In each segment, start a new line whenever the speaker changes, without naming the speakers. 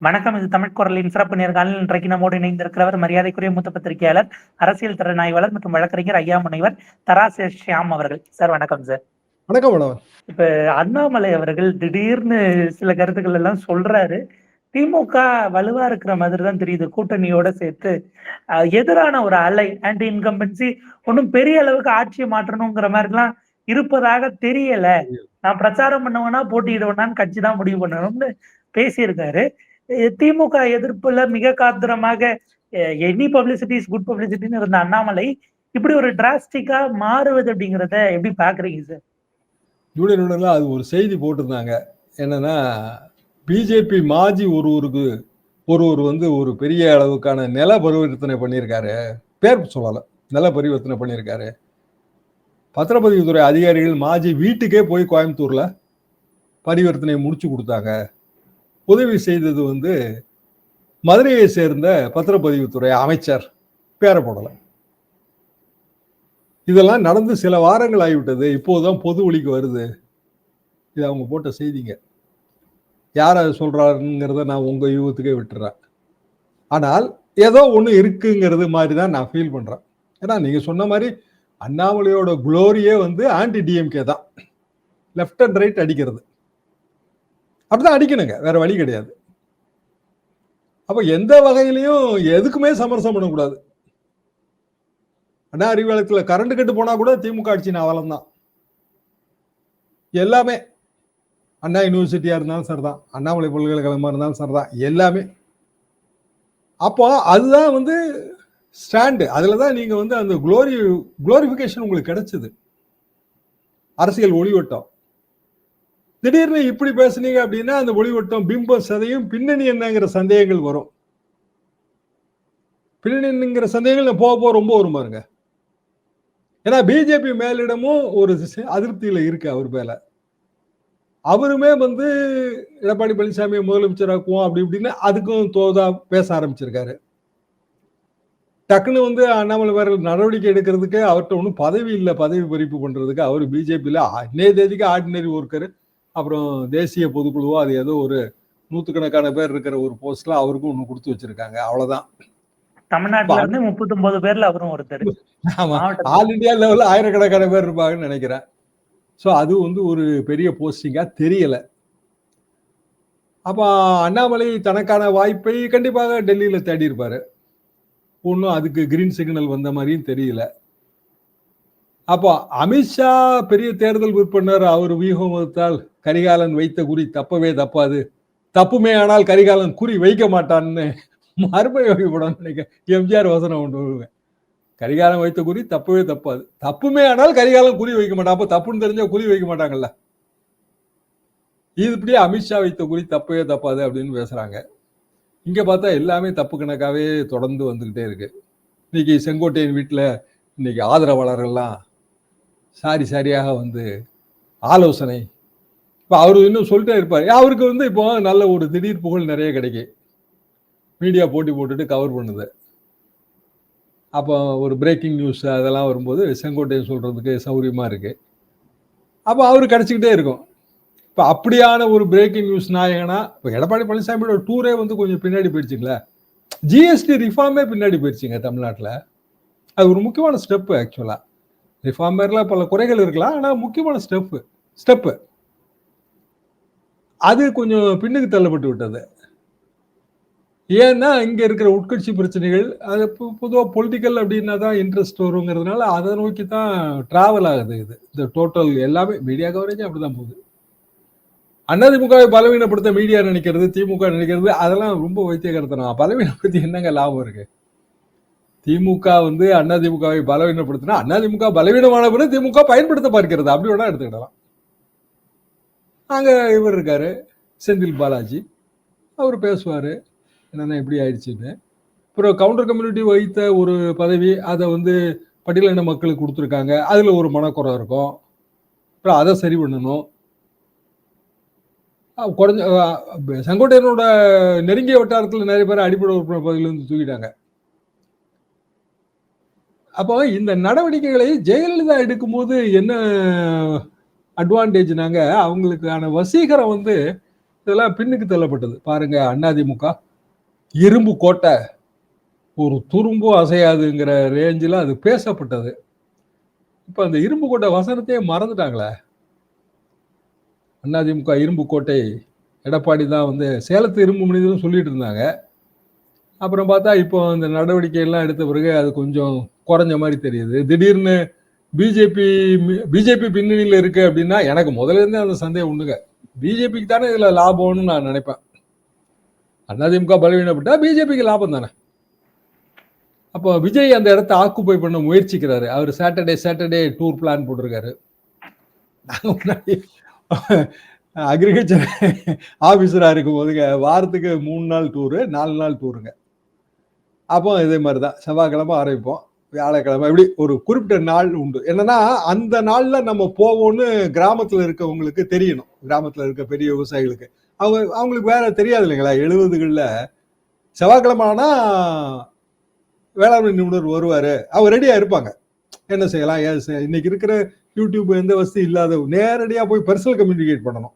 வணக்கம். இது தமிழ் குரலின் சிறப்பு நேர்காணல். இன்றைக்கு நம்மோடு இணைந்திருக்கிறவர் மரியாதைக்குரிய மூத்த பத்திரிகையாளர், அரசியல் திறனாய்வாளர் மற்றும் வழக்கறிஞர் ஐயா முனைவர் தரா ஷியாம் அவர்கள். சார் வணக்கம் சார்.
வணக்கம் மேடம்.
இப்ப அண்ணாமலை அவர்கள் திடீர்னு சில கருத்துக்கள் எல்லாம் சொல்றாரு. திமுக வலுவா இருக்கிற மாதிரி தான் தெரியுது. கூட்டணியோட சேர்த்து எதிரான ஒரு அலை ஆன்டி இன்கம்பன்சி ஒன்றும் பெரிய அளவுக்கு ஆட்சியை மாற்றணுங்கிற மாதிரிலாம் இருப்பதாக தெரியல. நான் பிரச்சாரம் பண்ணுவேன்னா போட்டியிடுவேனான்னு கட்சி தான் முடிவு பண்ணணும்னு பேசியிருக்காரு. திமுக எதிர்ப்புல மிக காத்திரமாக எனி பப்ளிசிட்டி இஸ் குட் பப்ளிசிட்டின்னு இருந்த அண்ணாமலை இப்படி ஒரு டிராஸ்டிக்கா மாறுவது அப்படிங்கிறத எப்படி பாக்குறீங்க சார்?
யூனியன்ல அது ஒரு செய்தி போட்டிருந்தாங்க. என்னன்னா, பிஜேபி மாஜி ஒருவர் வந்து ஒரு பெரிய அளவுக்கான நில பரிவர்த்தனை பண்ணியிருக்காரு. பேர் சொல்லல, நில பரிவர்த்தனை பண்ணியிருக்காரு. பத்திரப்பதிவுத்துறை அதிகாரிகள் மாஜி வீட்டுக்கே போய் கோயம்புத்தூர்ல பரிவர்த்தனை முடிச்சு கொடுத்தாங்க. உதவி செய்தது வந்து மதுரையை சேர்ந்த பத்திரப்பதிவுத்துறை அமைச்சர், பேரை போடல. இதெல்லாம் நடந்து சில வாரங்கள் ஆகிவிட்டது. இப்போதுதான் பொது ஒளிக்கு வருது. இது அவங்க போட்ட செய்திங்க. யார் அதை சொல்றாருங்கிறத நான் உங்க யூகத்துக்கே விட்டுறேன். ஆனால் ஏதோ ஒன்று இருக்குங்கிறது மாதிரி தான் நான் ஃபீல் பண்றேன். ஏன்னா நீங்க சொன்ன மாதிரி அண்ணாமலையோட குளோரியே வந்து ஆன்டி டிஎம்கே தான். லெஃப்ட் அண்ட் ரைட் அடிக்கிறது. அப்படிதான் அடிக்கணுங்க, வேற வழி கிடையாது. அப்ப எந்த வகையிலையும் எதுக்குமே சமரசம் பண்ணக்கூடாது. அண்ணா அறிவாலயத்தில் கரண்ட் கட்டு போனா கூட திமுக ஆட்சி அவலம் தான். எல்லாமே அண்ணா யூனிவர்சிட்டியா இருந்தாலும் சரிதான், அண்ணாமலை பல்கலைக்கழகமா இருந்தாலும் சரிதான், எல்லாமே. அப்போ அதுதான் வந்து ஸ்டாண்டு. அதுலதான் நீங்க வந்து அந்த குளோரிபிகேஷன் உங்களுக்கு கிடைச்சது. அரசியல் ஒளிவட்டம். திடீர்னு இப்படி பேசுனீங்க அப்படின்னா அந்த ஒளிவட்டம் பிம்பம் சதையும் பின்னணி என்னங்கிற சந்தேகங்கள் வரும். பின்னணிங்கிற சந்தேகங்கள் போக ரொம்ப வரும் பாருங்க. ஏன்னா பிஜேபி மேலிடமும் ஒரு அதிருப்தியில இருக்கு அவர் மேல. அவருமே வந்து எடப்பாடி பழனிசாமியை முதலமைச்சராக்குவோம் அப்படி இப்படின்னு அதுக்கும் தோதா பேச ஆரம்பிச்சிருக்காரு. டக்குன்னு வந்து அண்ணாமலை வேற நடவடிக்கை எடுக்கிறதுக்கு அவர்கிட்ட ஒன்றும் பதவி இல்லை. பதவி பறிப்பு பண்றதுக்கு அவர் பிஜேபியில இன்னைய தேதிக்கு ஆர்டினரி ஒர்க்கர், அப்புறம் தேசிய பொதுக்குழுவோ அது ஏதோ ஒரு 100கணக்கான பேர் இருக்கிற ஒரு போஸ்ட்ல அவருக்கும் ஒண்ணு கொடுத்து வச்சிருக்காங்க. அவ்வளவுதான்.
தமிழ்நாட்டுல இருந்து 39 பேர்ல அவரும் ஒருத்தர்.
ஆமா, ஆல் இண்டியா லெவல்ல ஆயிரக்கணக்கான பேர் இருப்பாங்கன்னு நினைக்கிறேன். ஸோ அது வந்து ஒரு பெரிய போஸ்டிங்கா தெரியல. அப்ப அண்ணாமலை தனக்கான வாய்ப்பை கண்டிப்பாக டெல்லியில தேடி இருப்பாரு. ஒன்றும் அதுக்கு கிரீன் சிக்னல் வந்த மாதிரியும் தெரியல. அப்போ அமித்ஷா பெரிய தேர்தல் விற்பனர், அவர் வியூகம் வகுத்தால் கரிகாலன் வைத்த குறி தப்பவே தப்பாது, தப்புமே ஆனால் கரிகாலன் குறி வைக்க மாட்டான்னு மறுபயோகி படம் நினைக்க எம்ஜிஆர் வசனம் ஒன்று வருவேன். கரிகாலன் வைத்த குறி தப்பவே தப்பாது, தப்புமே ஆனால் கரிகாலன் குறி வைக்க மாட்டான். அப்போ தப்புன்னு தெரிஞ்சா குறி வைக்க மாட்டாங்கல்ல. இது இப்படியே அமித்ஷா வைத்த குறி தப்பவே தப்பாது அப்படின்னு பேசுறாங்க. இங்க பார்த்தா எல்லாமே தப்பு கணக்காவே தொடர்ந்து வந்துகிட்டே இருக்கு. இன்னைக்கு செங்கோட்டையன் வீட்டில் இன்னைக்கு ஆதரவாளர்கள்லாம் சாரியாக வந்து ஆலோசனை. இப்போ அவரு இன்னும் சொல்லிட்டே இருப்பார். அவருக்கு வந்து இப்போ நல்ல ஒரு திடீர் புகழ் நிறைய கிடைக்கும். மீடியா போட்டி போட்டுட்டு கவர் பண்ணுது. அப்போ ஒரு பிரேக்கிங் நியூஸ் அதெல்லாம் வரும்போது செங்கோட்டையன் சொல்றதுக்கு சௌரியமா இருக்கு. அப்போ அவரு கிடைச்சிக்கிட்டே இருக்கும். இப்போ அப்படியான ஒரு பிரேக்கிங் நியூஸ் நாயகனா இப்போ எடப்பாடி பழனிசாமியோட டூரே வந்து கொஞ்சம் பின்னாடி போயிடுச்சுங்களே. ஜிஎஸ்டி ரிஃபார்மே பின்னாடி போயிடுச்சுங்க தமிழ்நாட்டில். அது ஒரு முக்கியமான ஸ்டெப்பு. ஆக்சுவலா ரிஃபார்ம் பேர்ல பல குறைகள் இருக்கலாம், ஆனால் முக்கியமான ஸ்டெப்பு அது கொஞ்சம் பின்னுக்கு தள்ளப்பட்டு விட்டது. ஏன்னா இங்க இருக்கிற உட்கட்சி பிரச்சனைகள், அது பொதுவாக பொலிட்டிக்கல் அப்படின்னா தான் இன்ட்ரெஸ்ட் வருங்கிறதுனால அதை நோக்கி தான் டிராவல் ஆகுது. இது இந்த டோட்டல் எல்லாமே மீடியா கவரேஜ் அப்படிதான் போகுது. அதிமுகவை பலவீனப்படுத்த மீடியா நினைக்கிறது, திமுக நினைக்கிறது, அதெல்லாம் ரொம்ப வைத்தியகரத்தனம். பலவீனப்படுத்தி என்னங்க லாபம் இருக்கு? திமுக வந்து அதிமுகவை பலவீனப்படுத்தினா அதிமுக பலவீனமான பிறகு திமுக பயன்படுத்த பார்க்கிறது. அப்படி வேணா எடுத்துக்கிடலாம். அங்க இவர் இருக்காரு செந்தில் பாலாஜி, அவர் பேசுவாரு என்னன்னா இப்படி ஆயிடுச்சுன்னு. அப்புறம் கவுண்டர் கம்யூனிட்டி வைத்த ஒரு பதவி, அதை வந்து பட்டியலின மக்களுக்கு கொடுத்துருக்காங்க, அதுல ஒரு மனக்குறை இருக்கும். அப்புறம் அதை சரி பண்ணணும். குறைஞ்ச செங்கோட்டையனோட நெருங்கிய வட்டாரத்தில் நிறைய பேர் அடிப்படை உறுப்பினர் பதவியிலிருந்து தூக்கிட்டாங்க. அப்போ இந்த நடவடிக்கைகளை ஜெயலலிதா எடுக்கும்போது என்ன அட்வான்டேஜ்னாங்க, அவங்களுக்கான வசீகரம் வந்து இதெல்லாம் பின்னுக்கு தள்ளப்பட்டது. பாருங்க அதிமுக இரும்பு கோட்டை, ஒரு துரும்பும் அசையாதுங்கிற ரேஞ்சில் அது பேசப்பட்டது. இப்ப அந்த இரும்பு கோட்டை வசனத்தையே மறந்துட்டாங்களே. அதிமுக இரும்பு கோட்டை எடப்பாடி தான் வந்து சேலத்து இரும்பு மனிதரும் சொல்லிட்டு இருந்தாங்க. அப்புறம் பார்த்தா இப்போ இந்த நடவடிக்கை எல்லாம் எடுத்த பிறகு அது கொஞ்சம் குறைஞ்ச மாதிரி தெரியுது. திடீர்னு பிஜேபி பிஜேபி பின்னணியில் இருக்கு அப்படின்னா எனக்கு முதல்ல இருந்தே அந்த சந்தேகம் உண்டுங்க. பிஜேபிக்கு தானே இதுல லாபம்னு நான் நினைப்பேன். அதிமுக பலவீனப்பட்டா பிஜேபிக்கு லாபம் தானே. அப்போ விஜய் அந்த இடத்த ஆக்குப்பை பண்ண முயற்சிக்கிறாரு. அவர் சாட்டர்டே டூர் பிளான் போட்டிருக்காரு. நாங்க முன்னாடி அக்ரிகல்ச்சர் ஆபீசரா இருக்கும் போதுங்க வாரத்துக்கு 3 நாள் டூரு, 4 நாள் டூருங்க. அப்போ இதே மாதிரிதான் செவ்வாய்க்கிழமை ஆரம்பிப்போம், வியாழக்கிழமை இப்படி ஒரு குறிப்பிட்ட நாள் உண்டு. என்னன்னா அந்த நாள்ல நம்ம போவோம்னு கிராமத்துல இருக்கவங்களுக்கு தெரியணும். கிராமத்துல இருக்க பெரிய விவசாயிகளுக்கு அவங்களுக்கு வேற தெரியாது இல்லைங்களா. 70களில் செவ்வாய்க்கிழமை ஆனா வேளாண்மை நிபுணர் வருவாரு, அவர் ரெடியா இருப்பாங்க. என்ன செய்யலாம், இன்னைக்கு இருக்கிற யூடியூப் எந்த வசதி இல்லாத நேரடியா போய் பர்சனல் கம்யூனிகேட் பண்ணணும்.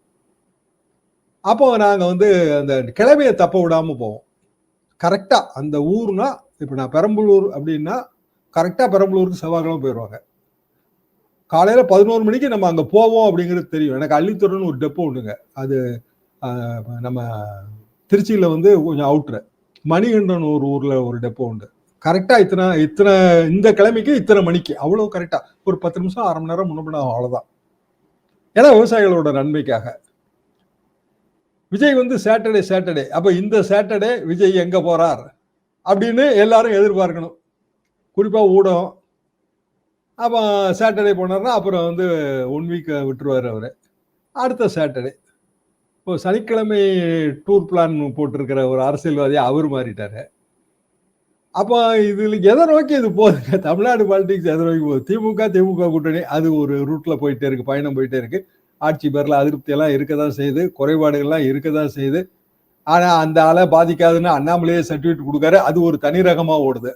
அப்போ நாங்க வந்து அந்த கிழமையை தப்ப விடாம போவோம். கரெக்டா அந்த ஊர்னா இப்ப நான் பெரம்பலூர் அப்படின்னா கரெக்டா பெரம்பலூருக்கு செவ்வாய்க்கிழமை போயிடுவாங்க. காலையில 11 மணிக்கு நம்ம அங்க போவோம் அப்படிங்கிறது தெரியும். எனக்கு அள்ளித்துறைன்னு ஒரு டெப்போ உண்டுங்க. அது நம்ம திருச்சியில வந்து கொஞ்சம் அவுட்ரு. மணிகண்டன் ஒரு ஊர்ல ஒரு டெப்போ உண்டு. கரெக்டா இத்தனை இந்த கிழமைக்கு இத்தனை மணிக்கு அவ்வளவு கரெக்டா ஒரு 10 நிமிஷம் 1/2 மணி நேரம் முன்னபின்னா அவ்வளவுதான். ஏன்னா விவசாயிகளோட நன்மைக்காக. விஜய் வந்து சாட்டர்டே அப்ப இந்த சாட்டர்டே விஜய் எங்க போறார் அப்படின்னு எல்லாரும் எதிர்பார்க்கணும், குறிப்பா ஊடகம். அப்ப சாட்டர்டே போனார்னா அப்புறம் வந்து 1 வீக் விட்டுருவாரு அவரு. அடுத்த சாட்டர்டே இப்போ சனிக்கிழமை டூர் பிளான் போட்டிருக்கிற ஒரு அரசியல்வாதியா அவர் மாறிட்டாரு. அப்ப இதுல எதை நோக்கி இது போகுதுங்க, தமிழ்நாடு பாலிடிக்ஸ் எதை நோக்கி போகுது? திமுக கூட்டணி அது ஒரு ரூட்ல போயிட்டே இருக்கு, பயணம் போயிட்டே இருக்கு. ஆட்சி பேர்ல அதிருப்தி எல்லாம் இருக்கதான் செய்யுது, குறைபாடுகள்லாம் இருக்கதான் செய்யுது. ஆனா அந்த ஆளை பாதிக்காதுன்னு அண்ணாமலையே சர்டிபிகேட் கொடுக்காரு, அது ஒரு தனி ரகமா ஓடுது.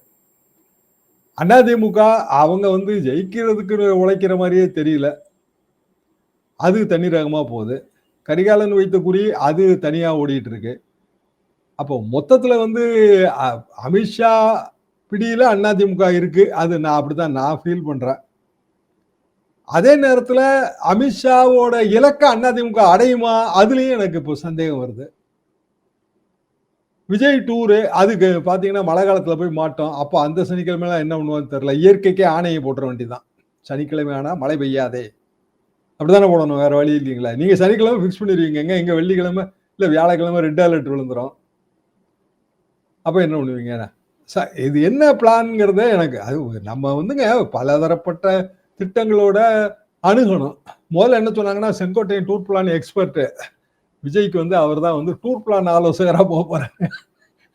அதிமுக அவங்க வந்து ஜெயிக்கிறதுக்கு உழைக்கிற மாதிரியே தெரியல, அது தனி ரகமா போகுது. கரிகாலன் வைத்த குறி அது தனியா ஓடிட்டு இருக்கு. அப்போ மொத்தத்துல வந்து அமித்ஷா பிடியில அதிமுக இருக்கு, அது நான் அப்படித்தான் நான் ஃபீல் பண்றேன். அதே நேரத்துல அமித்ஷாவோட இலக்க அதிமுக அடையுமா, அதுலயும் எனக்கு இப்போ சந்தேகம் வருது. விஜய் டூரு அதுக்கு பாத்தீங்கன்னா மழை காலத்துல போய் மாட்டோம். அப்போ அந்த சனிக்கிழமை என்ன பண்ணுவான்னு தெரியல. இயற்கைக்கே ஆணையை போட்டுற வேண்டியதான், சனிக்கிழமை ஆனா மழை பெய்யாதே அப்படித்தானே போடணும், வேற வழி இல்லைங்களா. நீங்க சனிக்கிழமை பிக்ஸ் பண்ணிருவீங்க, எங்க வெள்ளிக்கிழமை இல்ல வியாழக்கிழமை ரெட் அலர்ட் விழுந்துரும். அப்ப என்ன பண்ணுவீங்க? இது என்ன பிளான்ங்கிறத எனக்கு அது நம்ம வந்துங்க பலதரப்பட்ட திட்டங்களோட அணுகணும். முதல்ல என்ன சொன்னாங்கன்னா செங்கோட்டையன் டூர் பிளான் எக்ஸ்பர்ட், விஜய்க்கு வந்து அவர் தான் வந்து டூர் பிளான் ஆலோசகரா போக போறாங்க.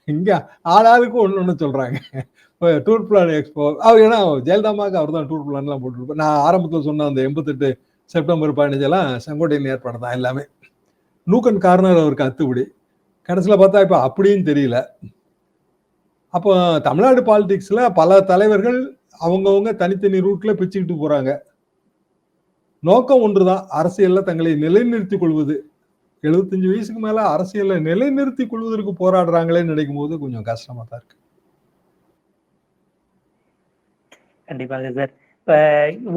இங்க ஆளாளுக்கு ஒண்ணு சொல்றாங்க. டூர் பிளான் எக்ஸ்போ அவர் ஏன்னா ஜெயலலிதாமாக்கு அவர் தான் டூர் பிளான் எல்லாம் போட்டுருப்பார். நான் ஆரம்பத்துல சொன்ன அந்த 88 செப்டம்பர் 15 எல்லாம் செங்கோட்டையன் ஏற்பாடு தான் எல்லாமே. நூக்கன் கார்னர் அவருக்கு அத்துப்படி. கடைசியில பார்த்தா இப்ப அப்படின்னு தெரியல. அப்போ தமிழ்நாடு பாலிடிக்ஸ்ல பல தலைவர்கள் அவங்கவுங்க தனித்தனி ரூட்ல பிச்சுக்கிட்டு போறாங்க. நோக்கம் ஒன்றுதான், அரசியல்ல தங்களை நிலைநிறுத்திக் கொள்வது. 75 வயசுக்கு மேல அரசியல்ல நிலைநிறுத்திக் கொள்வதற்கு போராடுறாங்களேன்னு நினைக்கும் போது கொஞ்சம் கஷ்டமா தான் இருக்கு.
கண்டிப்பாக சார். இப்ப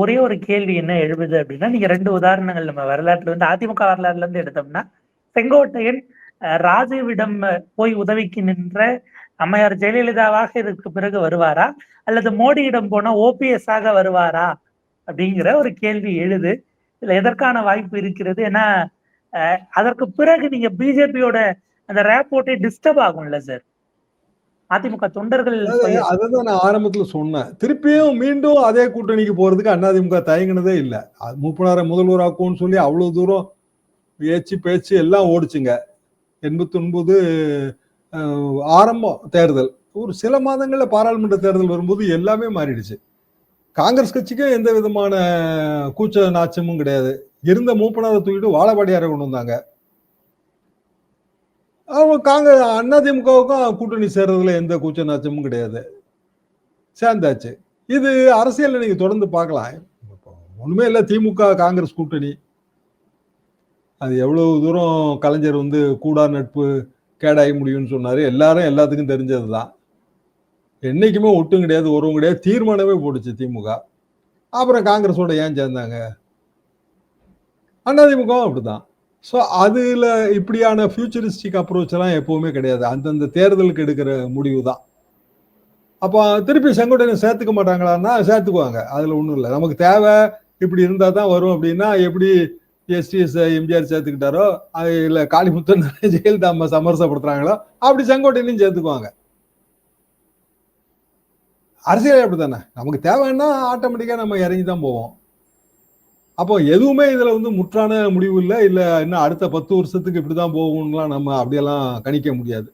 ஒரே ஒரு கேள்வி என்ன எழுது அப்படின்னா, நீங்க 2 உதாரணங்கள் நம்ம வரலாற்றுல வந்து அதிமுக வரலாறுல இருந்து எடுத்தோம்னா, செங்கோட்டையன் ராஜீவிடம் போய் உதவிக்கு நின்ற அம்மையார் ஜெயலலிதாவாக இதற்கு பிறகு வருவாரா, அல்லது மோடியிடம் போனா ஓபிஎஸ் ஆக வருவாரா அப்படிங்கிற ஒரு கேள்வி எழுது. இதுல எதற்கான வாய்ப்பு இருக்கிறது? ஏன்னா அதற்கு பிறகு நீங்க பிஜேபியோட அந்த ரேப்போர்ட்டே டிஸ்டர்ப் ஆகும்ல சார். அதிமுக தொண்டர்கள்
அதான் நான் ஆரம்பத்துல சொன்னேன். திருப்பியும் மீண்டும் அதே கூட்டணிக்கு போறதுக்கு அதிமுக தயங்கினதே இல்லை. மூப்பனாரை முதல்வராக்கும்னு சொல்லி அவ்வளவு தூரம் ஏச்சு பேச்சு எல்லாம் ஓடிச்சுங்க. 89 ஆரம்பம் தேர்தல், ஒரு சில மாதங்கள்ல பாராளுமன்ற தேர்தல் வரும்போது எல்லாமே மாறிடுச்சு. காங்கிரஸ் கட்சிக்கு எந்த விதமான கூச்ச நாச்சமும் கிடையாது. இருந்த மூப்பனாரை தூக்கிட்டு வாழப்பாடியாரை கொண்டு வந்தாங்க. அவங்க அதிமுகவுக்கும் கூட்டணி சேர்றதுல எந்த கூச்ச நாச்சமும் கிடையாது, சேர்ந்தாச்சு. இது அரசியல் நீங்க தொடர்ந்து பார்க்கலாம். ஒண்ணுமே இல்லை, திமுக காங்கிரஸ் கூட்டணி அது எவ்வளவு தூரம் கலைஞர் வந்து கூடா நட்பு கேடாகி முடியும்னு சொன்னாரு. எல்லாரும் எல்லாத்துக்கும் தெரிஞ்சதுதான். என்னைக்குமே ஒட்டும் கிடையாது, உறவும் கிடையாது. தீர்மானமே போட்டுச்சு திமுக. அப்புறம் காங்கிரஸோட ஏன் சேர்ந்தாங்க? அதிமுகவும் அப்படிதான். ஸோ அதுல இப்படியான ஃபியூச்சரிஸ்டிக் அப்ரோச் எல்லாம் எப்பவுமே கிடையாது. அந்தந்த தேர்தலுக்கு எடுக்கிற முடிவு தான். அப்போ திருப்பி செங்கோட்டையனை சேர்த்துக்க மாட்டாங்களான்னா சேர்த்துக்குவாங்க. அதுல ஒண்ணும் இல்லை. நமக்கு தேவை இப்படி இருந்தா தான் வரும் அப்படின்னா எப்படி எஸ்டிஎஸ் எம்ஜிஆர் சேர்த்துக்கிட்டாரோ அது இல்ல காளிமுத்தன் ஜெயலலிதா அம்மா சமரசப்படுத்துறாங்களோ அப்படி செங்கோட்டையனையும் சேர்த்துக்குவாங்க. அரசியல் அப்படித்தானே. நமக்கு தேவைன்னா ஆட்டோமேட்டிக்கா நம்ம இறங்கி தான் போவோம். அப்போ எதுவுமே இதுல வந்து முற்றான முடிவு இல்லை. இல்ல இன்னும் அடுத்த 10 வருஷத்துக்கு இப்படிதான் போகும்லாம் நம்ம அப்படியெல்லாம் கணிக்க முடியாது.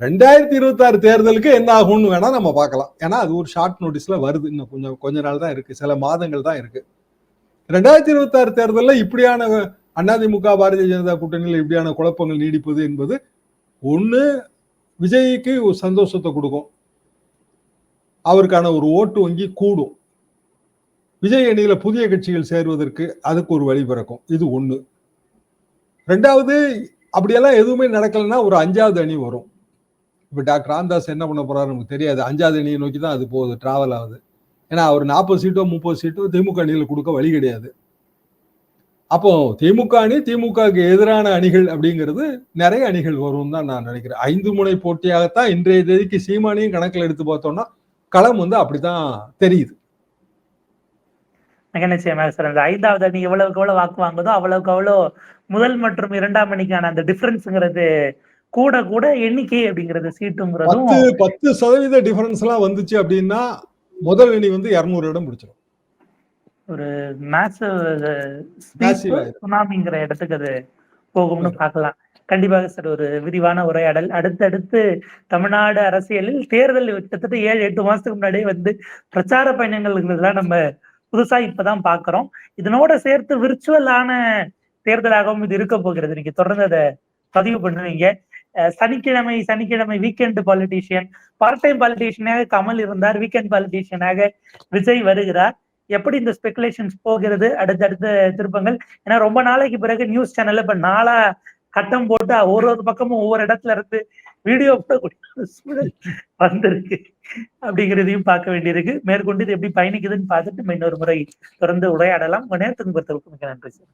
2026 தேர்தலுக்கு என்ன ஆகும்னு வேணா நம்ம பார்க்கலாம். ஏன்னா அது ஒரு ஷார்ட் நோட்டீஸ்ல வருது. இன்னும் கொஞ்ச நாள் தான் இருக்கு, சில மாதங்கள் தான் இருக்கு. 2026 தேர்தலில் இப்படியான அதிமுக பாரதிய ஜனதா கூட்டணியில் இப்படியான குழப்பங்கள் நீடிப்பது என்பது ஒண்ணு விஜய்க்கு ஒரு சந்தோஷத்தை கொடுக்கும், அவருக்கான ஒரு ஓட்டு வங்கி கூடும். விஜய் அணியில புதிய கட்சிகள் சேருவதற்கு அதுக்கு ஒரு வழி பிறக்கும். இது ஒண்ணு. ரெண்டாவது, அப்படியெல்லாம் எதுவுமே நடக்கலைன்னா ஒரு 5வது அணி வரும். இப்ப டாக்டர் ராமதாஸ் என்ன பண்ண போறாரு நமக்கு தெரியாது. 5வது அணியை நோக்கி தான் அது போகுது, டிராவல் ஆகுது. ஏன்னா அவர் 40 சீட்டோ 30 சீட்டோ திமுக அணியில் கொடுக்க வழி கிடையாது. அப்போ திமுக அணி, திமுகவுக்கு எதிரான அணிகள் அப்படிங்கிறது நிறைய அணிகள் வரும் தான் நான் நினைக்கிறேன். 5 முனை போட்டியாகத்தான் இன்றைய தேதிக்கு சீமானியும் கணக்கில் எடுத்து பார்த்தோம்னா களம் வந்து அப்படித்தான் தெரியுது.
மிக நிச்சயமாக சார். அந்த 5வது அணி எவ்வளவுக்கு எவ்வளவு வாக்கு வாங்குதோ அவ்வளவுக்கு அவ்வளோ முதல் மற்றும் 2ஆம் அணிக்கான அந்த டிஃபரன்ஸ்ங்கிறது கூட கூட எண்ணிக்கை அப்படிங்கிறது சீட்டுங்கிறதும்
10% டிஃபரன்ஸ் எல்லாம் வந்துச்சு அப்படின்னா முதல் அணி வந்து 200 இடம் பிடிச்சிடும்.
ஒரு சுனாமிங்கிற இடத்துக்கு அது போகும்னு பார்க்கலாம். கண்டிப்பாக சார். ஒரு விரிவான உரையாடல். அடுத்தடுத்து தமிழ்நாடு அரசியலில் தேர்தல் கிட்டத்தட்ட 7-8 மாசத்துக்கு முன்னாடியே வந்து பிரச்சார பயணங்கள்ங்கிறதுலாம் நம்ம புதுசா இப்பதான் பாக்குறோம். இதனோட சேர்த்து விர்ச்சுவலான தேர்தலாகவும் இது இருக்க போகிறது. நீங்க தொடர்ந்து அதை பதிவு பண்ணுவீங்க. சனிக்கிழமை வீக்கெண்ட் பாலிட்டிஷியன், பார்ட் டைம் பாலிட்டிஷியனாக கமல் இருந்தார், வீக்கெண்ட் பாலிட்டிஷியனாக விஜய் வருகிறார். எப்படி இந்த ஸ்பெகுலேஷன்ஸ் போகிறது, அடுத்தடுத்த திருப்பங்கள்? ஏன்னா ரொம்ப நாளைக்கு பிறகு நியூஸ் சேனல்ல இப்ப நாளா கட்டம் போட்டு ஒரு பக்கமும் ஒவ்வொரு இடத்துல இருந்து வீடியோ போடக்கூடிய சூழல் வந்திருக்கு அப்படிங்கிறதையும் பார்க்க வேண்டியிருக்கு. மேற்கொண்டு இது எப்படி பயணிக்குதுன்னு பார்த்துட்டு இன்னொரு முறை தொடர்ந்து உரையாடலாம். உங்க நேரத்துக்கு பொறுத்தவரைக்கும் மிக நன்றி சார்.